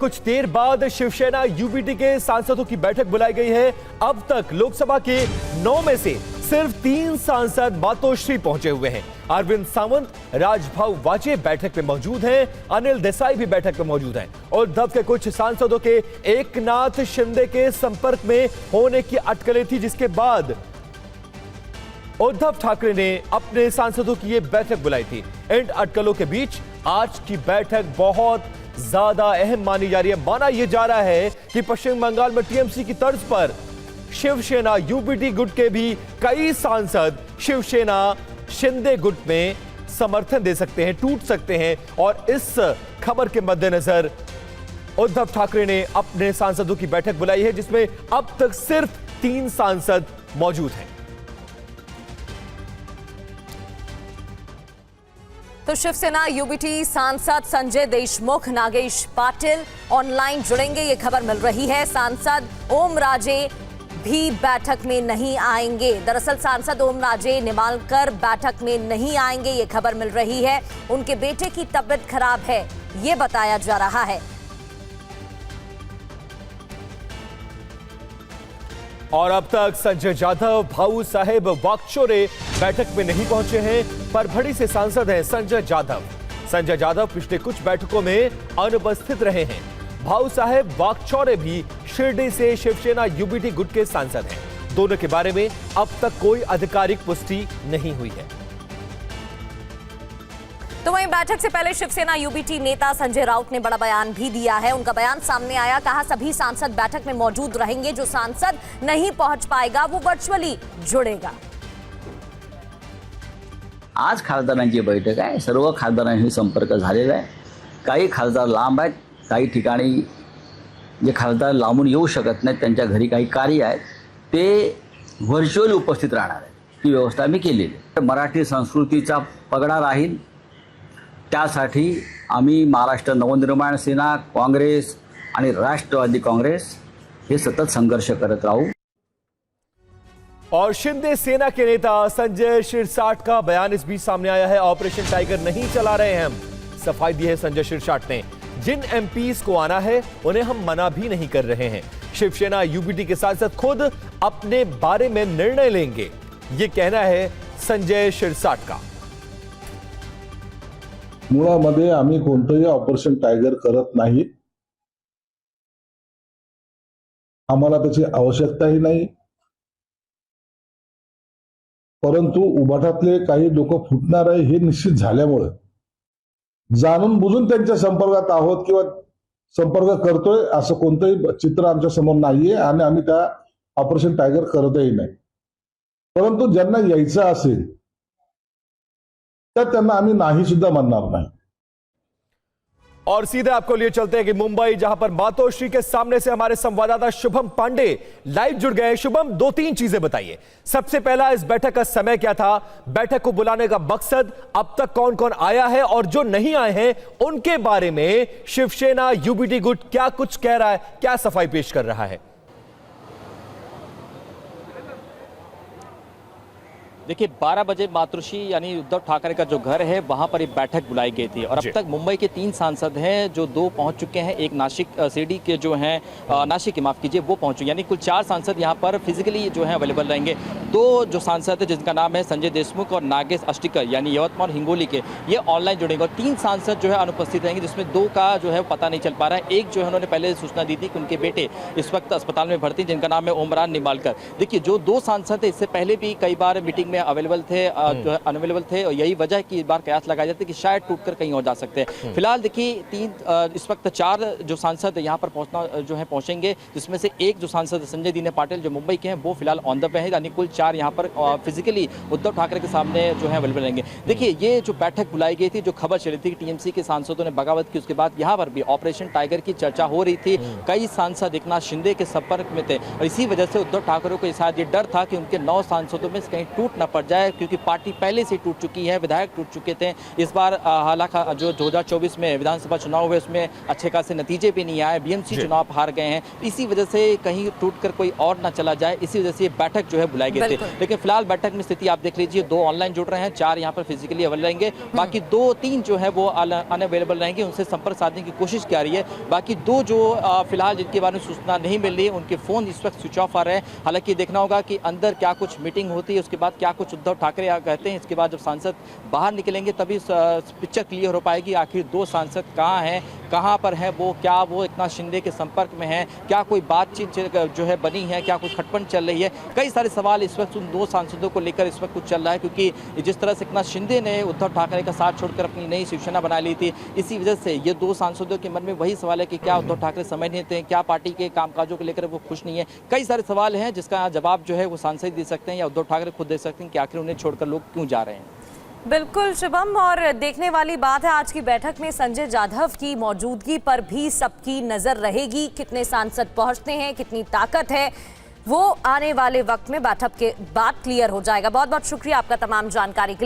कुछ देर बाद शिवसेना यूबीटी के सांसदों की बैठक बुलाई गई है। अब तक लोकसभा के 9 में से सिर्फ 3 सांसद मातोश्री पहुंचे हुए हैं। अरविंद सावंत, राजभाऊ वाजे बैठक में मौजूद हैं, अनिल देसाई भी बैठक में मौजूद हैं। उद्धव के कुछ सांसदों के एकनाथ शिंदे के संपर्क में होने की अटकलें थी, जिसके बाद उद्धव ठाकरे ने अपने सांसदों की यह बैठक बुलाई थी। इन अटकलों के बीच आज की बैठक बहुत ज्यादा अहम मानी जा रही है। माना यह जा रहा है कि पश्चिम बंगाल में टीएमसी की तर्ज पर शिवसेना यूबीटी गुट के भी कई सांसद शिवसेना शिंदे गुट में समर्थन दे सकते हैं, टूट सकते हैं। और इस खबर के मद्देनजर उद्धव ठाकरे ने अपने सांसदों की बैठक बुलाई है, जिसमें अब तक सिर्फ 3 सांसद मौजूद हैं। तो शिवसेना यूबीटी सांसद संजय देशमुख, नागेश पाटिल ऑनलाइन जुड़ेंगे, ये खबर मिल रही है। सांसद ओम राजे भी बैठक में नहीं आएंगे। दरअसल सांसद ओम राजे निमालकर बैठक में नहीं आएंगे, ये खबर मिल रही है। उनके बेटे की तबीयत खराब है, ये बताया जा रहा है। और अब तक संजय जाधव, भाऊ साहेब वाकचौरे बैठक में नहीं पहुंचे हैं। परभणी से सांसद हैं संजय जाधव। संजय जाधव पिछले कुछ बैठकों में अनुपस्थित रहे हैं। भाऊ साहेब वाकचौरे भी शिरडी से शिवसेना यूबीटी गुट के सांसद हैं। दोनों के बारे में अब तक कोई आधिकारिक पुष्टि नहीं हुई है। तो वहीं बैठक से पहले शिवसेना यूबीटी नेता संजय राउत ने बड़ा बयान भी दिया है। उनका बयान सामने आया, कहा सभी सांसद बैठक में मौजूद रहेंगे, जो सांसद नहीं पहुंच पाएगा वो वर्चुअली जुड़ेगा। आज खासदारांची बैठक आहे, सर्व खासदारांशी संपर्क झालेला आहे। काही खासदार लांब आहेत, काही ठिकाणी जे खासदार लांबून येऊ शकत नाहीत, त्यांच्या घरी काही कार्य आहेत, ते व्हर्च्युअली उपस्थित राहणार आहेत। ती व्यवस्था मी केलेली आहे। मराठी संस्कृतीचा पगडा राहील, त्यासाठी आम्ही महाराष्ट्र नवनिर्माण सेना, काँग्रेस आणि राष्ट्रवादी काँग्रेस हे सतत संघर्ष करत राहू। और शिंदे सेना के नेता संजय शिरसाट का बयान इस बीच सामने आया है। ऑपरेशन टाइगर नहीं चला रहे हैं हम, सफाई दी है संजय शिरसाट ने। जिन एमपीज को आना है उन्हें हम मना भी नहीं कर रहे हैं। शिवसेना यूबीटी के सांसद खुद अपने बारे में निर्णय लेंगे, ये कहना है संजय शिरसाट का। मुळामध्ये आम्ही कोणतंही ऑपरेशन टायगर करत नाही, आम्हाला त्याची आवश्यकताही नाही। परंतु उभाटातले काही लोक फुटणार आहे हे निश्चित झाल्यामुळे जाणून बुजून त्यांच्या संपर्कात आहोत किंवा संपर्क करतोय असं कोणतंही चित्र आमच्या समोर नाहीये आणि आम्ही त्या ऑपरेशन टायगर करतही नाही। परंतु ज्यांना यायचं असेल तर त्यांना आम्ही नाही सुद्धा म्हणणार नाही। और सीधे आपको लिए चलते हैं कि मुंबई, जहां पर मातोश्री के सामने से हमारे संवाददाता शुभम पांडे लाइव जुड़ गए। शुभम, 2-3 चीजें बताइए। सबसे पहला, इस बैठक का समय क्या था, बैठक को बुलाने का मकसद, अब तक कौन कौन आया है और जो नहीं आए हैं उनके बारे में शिवसेना यूबीटी गुट क्या कुछ कह रहा है, क्या सफाई पेश कर रहा है? देखिए 12 बजे मातोश्री यानी उद्धव ठाकरे का जो घर है वहां पर एक बैठक बुलाई गई थी और अब तक मुंबई के 3 सांसद हैं, जो 2 पहुंच चुके हैं। एक नासिक शिरडी के जो हैं नासिक के माफ कीजिए वो पहुंच चुके, यानी कुल 4 सांसद यहां पर फिजिकली जो है अवेलेबल रहेंगे। 2 जो सांसद है जिनका नाम है संजय देशमुख और नागेश अस्टिकर यानी यवतमाल और हिंगोली के, ये ऑनलाइन जुड़ेंगे। और 3 सांसद जो है अनुपस्थित रहेंगे, जिसमें 2 का जो है पता नहीं चल पा रहा है। एक जो है उन्होंने पहले सूचना दी थी कि उनके बेटे इस वक्त अस्पताल में भर्ती, जिनका नाम है ओमरान निमालकर। देखिए जो 2 सांसद है इससे पहले भी कई बार मीटिंग में अवेलेबल थे, जो है अनअवेलेबल थे, और यही वजह है कि इस बार कयास लगाया जाता है कि शायद टूटकर कहीं और जा सकते हैं। फिलहाल देखिए 3 इस वक्त 4 जो सांसद यहाँ पर पहुंचना जो है पहुंचेंगे, जिसमें से एक जो सांसद संजय दीने पाटिल जो मुंबई के हैं वो फिलहाल ऑन द वे है, यानी कुल 4 यहाँ पर फिजिकली उद्धव ठाकरे के सामने जो है अवेलेबल रहेंगे। देखिए ये जो बैठक बुलाई गई थी, जो खबर चली थी कि टीएमसी के सांसदों ने बगावत की, उसके बाद यहाँ पर भी ऑपरेशन टाइगर की चर्चा हो रही थी। कई सांसद एकनाथ शिंदे के संपर्क में थे और इसी वजह से उद्धव ठाकरे को शायद ये डर था कि उनके 9 सांसदों में कहीं टूट ना पड़ जाए, क्योंकि पार्टी पहले से टूट चुकी है, विधायक टूट चुके थे। इस बार हालांकि जो 2024 में विधानसभा चुनाव हुए उसमें अच्छे खासे नतीजे भी नहीं आए, बीएमसी चुनाव हार गए हैं। इसी वजह से कहीं टूटकर कोई और ना चला जाए, इसी वजह से ये बैठक जो है बुलाई गई थी। लेकिन फिलहाल बैठक में स्थिति आप देख लीजिए, 2 ऑनलाइन जुड़ रहे हैं, 4 यहाँ पर फिजिकली अवेलेबल रहेंगे, बाकी 2-3 जो है वो अनअवेलेबल रहेंगे, उनसे संपर्क साधने की कोशिश की जा रही है। बाकी 2 जो फिलहाल जिनके बारे में सूचना नहीं मिल रही है, उनके फोन इस वक्त स्विच ऑफ आ रहे हैं। हालांकि देखना होगा कि अंदर क्या कुछ मीटिंग होती है, उसके बाद क्या कुछ उद्धव ठाकरे कहते हैं, इसके बाद जब सांसद बाहर निकलेंगे तभी पिक्चर क्लियर हो पाएगी आखिर 2 सांसद कहाँ हैं, कहाँ पर हैं वो, क्या वो एकनाथ शिंदे के संपर्क में हैं, क्या कोई बातचीत जो है बनी है, क्या कुछ खटपट चल रही है। कई सारे सवाल इस वक्त उन 2 सांसदों को लेकर इस वक्त कुछ चल रहा है, क्योंकि जिस तरह से एकनाथ शिंदे ने उद्धव ठाकरे का साथ छोड़कर अपनी नई शिवसेना बना ली थी, इसी वजह से ये 2 सांसदों के मन में वही सवाल है कि क्या उद्धव ठाकरे समझ नहीं थे, क्या पार्टी के कामकाजों को लेकर वो खुश नहीं है। कई सारे सवाल हैं जिसका जवाब जो है वो सांसद दे सकते हैं या उद्धव ठाकरे खुद दे सकते हैं कि आखिर उन्हें छोड़कर लोग क्यों जा रहे हैं। बिल्कुल शुभम, और देखने वाली बात है आज की बैठक में संजय जाधव की मौजूदगी पर भी सबकी नजर रहेगी। कितने सांसद पहुंचते हैं, कितनी ताकत है, वो आने वाले वक्त में बैठक के बाद क्लियर हो जाएगा। बहुत बहुत शुक्रिया आपका तमाम जानकारी के लिए।